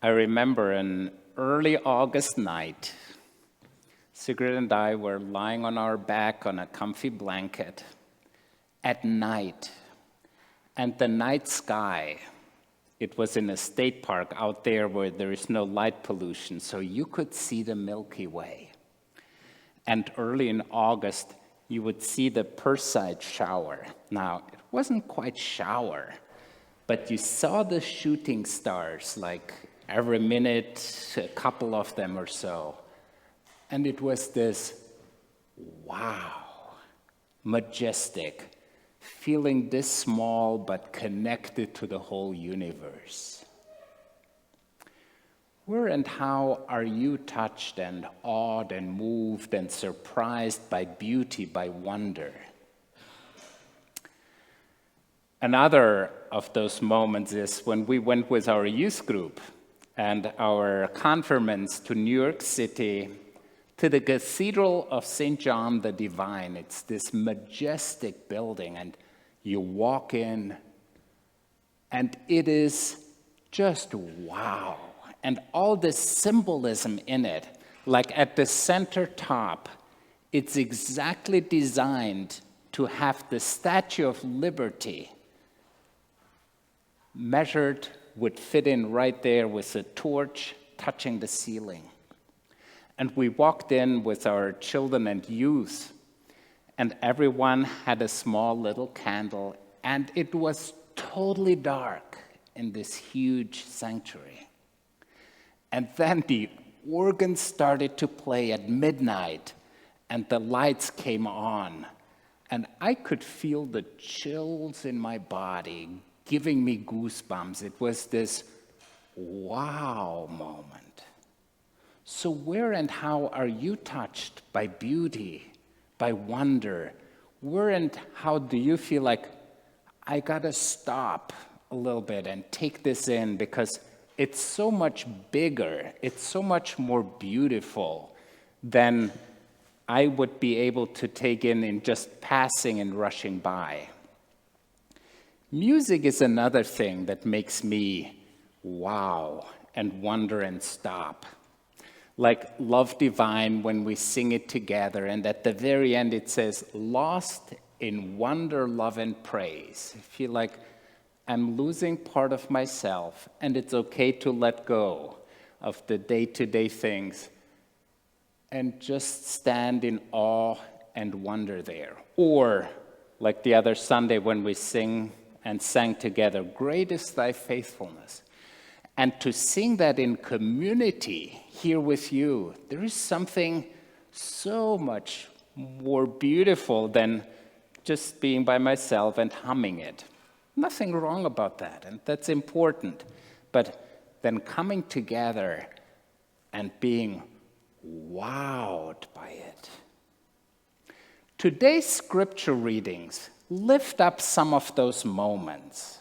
I remember an early August night, Sigrid and I were lying on our back on a comfy blanket at night, and the night sky, it was in a state park out there where there is no light pollution, so you could see the Milky Way. And early in August, you would see the Perseid shower. Now, it wasn't quite shower, but you saw the shooting stars, like every minute, a couple of them or so. And it was this, wow, majestic, feeling this small but connected to the whole universe. Where and how are you touched and awed and moved and surprised by beauty, by wonder? Another of those moments is when we went with our youth group and our confirmants to New York City, to the Cathedral of St. John the Divine. It's this majestic building, and you walk in, and it is just wow. And all this symbolism in it, like at the center top, it's exactly designed to have the Statue of Liberty measured, would fit in right there with a torch touching the ceiling. And we walked in with our children and youth, and everyone had a small little candle, and it was totally dark in this huge sanctuary. And then the organ started to play at midnight, and the lights came on, and I could feel the chills in my body giving me goosebumps. It was this wow moment. So where and how are you touched by beauty, by wonder? Where and how do you feel like, I gotta stop a little bit and take this in because it's so much bigger, it's so much more beautiful than I would be able to take in just passing and rushing by. Music is another thing that makes me wow and wonder and stop. Like Love Divine when we sing it together, and at the very end it says, lost in wonder, love, and praise. I feel like I'm losing part of myself, and it's okay to let go of the day-to-day things and just stand in awe and wonder there. Or, like the other Sunday when we sing and sang together, great is thy faithfulness. And to sing that in community here with you, there is something so much more beautiful than just being by myself and humming it. Nothing wrong about that, and that's important. But then coming together and being wowed by it. Today's scripture readings lift up some of those moments.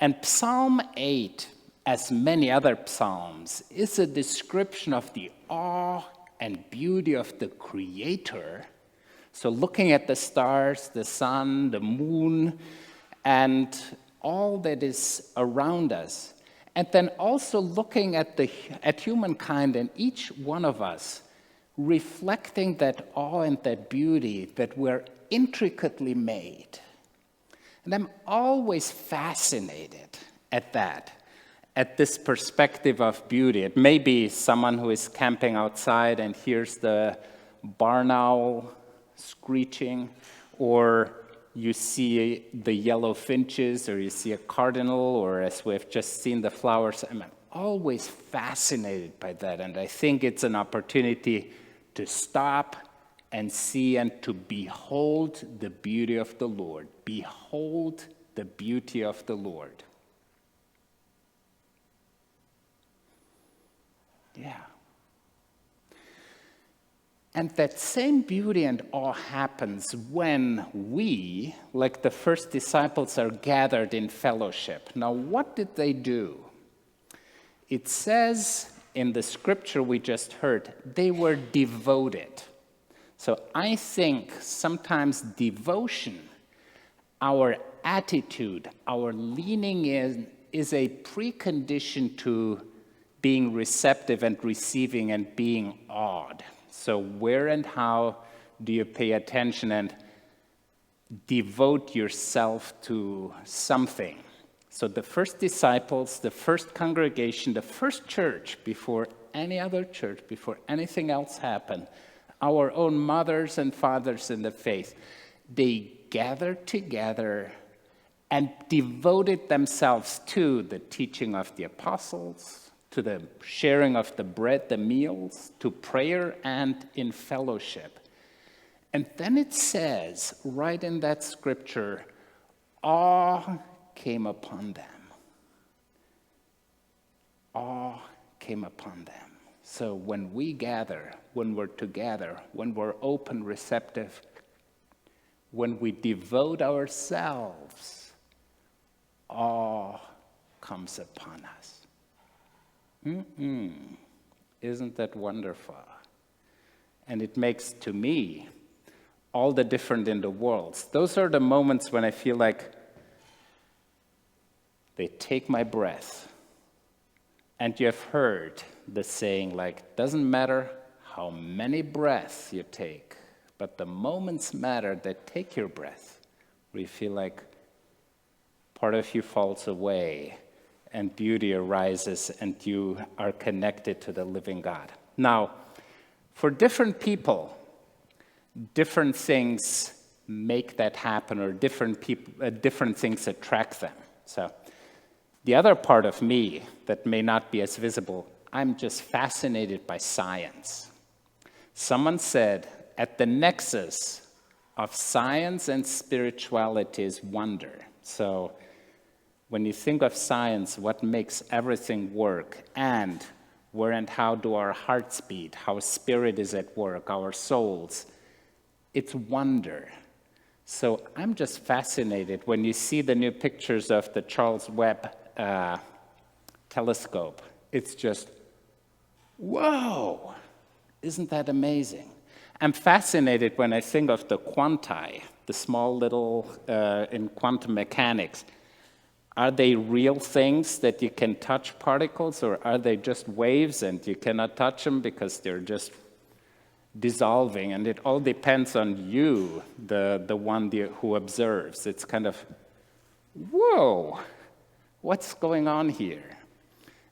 And Psalm 8, as many other psalms, is a description of the awe and beauty of the Creator. So looking at the stars, the sun, the moon, and all that is around us. And then also looking at humankind and each one of us, reflecting that awe and that beauty that we're intricately made. And I'm always fascinated at that, at this perspective of beauty. It may be someone who is camping outside and hears the barn owl screeching, or you see the yellow finches, or you see a cardinal, or as we've just seen the flowers. I'm always fascinated by that, and I think it's an opportunity to stop and see and to behold the beauty of the Lord. Behold the beauty of the Lord. Yeah. And that same beauty and awe happens when we, like the first disciples, are gathered in fellowship. Now, what did they do? It says in the scripture we just heard, they were devoted. So I think sometimes devotion, our attitude, our leaning in, is a precondition to being receptive and receiving and being awed. So where and how do you pay attention and devote yourself to something? So the first disciples, the first congregation, the first church, before any other church, before anything else happened, our own mothers and fathers in the faith, they gathered together and devoted themselves to the teaching of the apostles, to the sharing of the bread, the meals, to prayer and in fellowship. And then it says, right in that scripture, awe came upon them. Awe came upon them. So when we gather, when we're together, when we're open, receptive, when we devote ourselves, awe comes upon us. Isn't that wonderful? And it makes, to me, all the difference in the world. Those are the moments when I feel like they take my breath. And you have heard the saying, like, doesn't matter how many breaths you take, but the moments matter that take your breath, where you feel like part of you falls away and beauty arises and you are connected to the living God. Now, for different people, different things make that happen, or different things attract them. So the other part of me that may not be as visible, I'm just fascinated by science. Someone said, at the nexus of science and spirituality is wonder. So when you think of science, what makes everything work, and where and how do our hearts beat, how spirit is at work, our souls, it's wonder. So I'm just fascinated when you see the new pictures of the Charles Webb telescope. It's just, whoa, isn't that amazing? I'm fascinated when I think of the quanti, the small little, in quantum mechanics. Are they real things that you can touch particles, or are they just waves and you cannot touch them because they're just dissolving? And it all depends on you, the one who observes. It's kind of, whoa, what's going on here?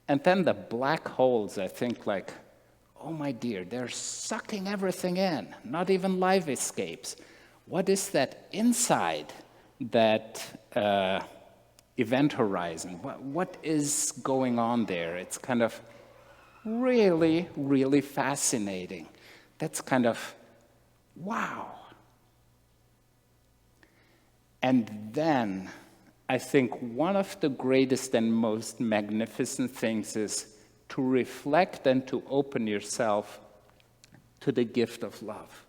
And then the black holes, I think, like, oh my dear, they're sucking everything in, not even light escapes. What is that inside that event horizon? What is going on there? It's kind of really, really fascinating. That's kind of, wow. And then I think one of the greatest and most magnificent things is to reflect and to open yourself to the gift of love.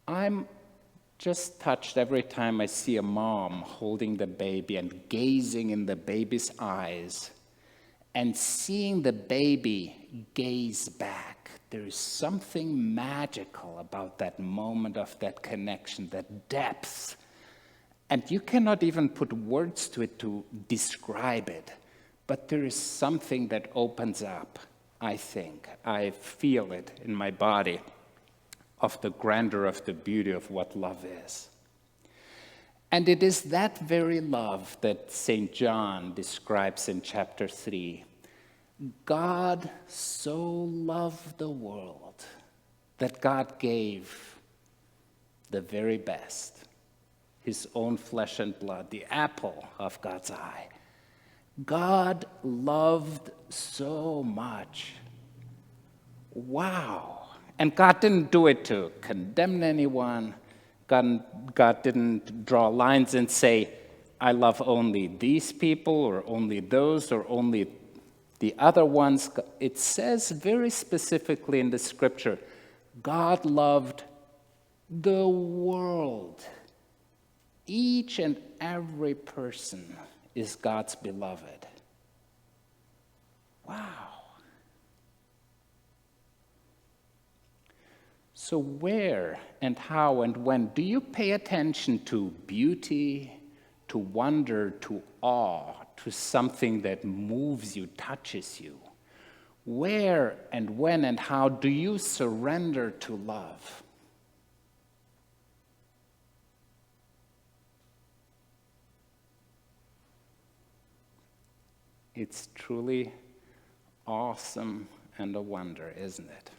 I'm just touched every time I see a mom holding the baby and gazing in the baby's eyes and seeing the baby gaze back. There is something magical about that moment of that connection, that depth. And you cannot even put words to it to describe it. But there is something that opens up, I think. I feel it in my body, of the grandeur, of the beauty of what love is. And it is that very love that St. John describes in chapter 3. God so loved the world that God gave the very best, his own flesh and blood, the apple of God's eye. God loved so much. Wow. And God didn't do it to condemn anyone. God didn't draw lines and say, I love only these people or only those or only the other ones. It says very specifically in the scripture, God loved the world. Each and every person is God's beloved. Wow. So where and how and when do you pay attention to beauty, to wonder, to awe, to something that moves you, touches you? Where and when and how do you surrender to love? It's truly awesome and a wonder, isn't it?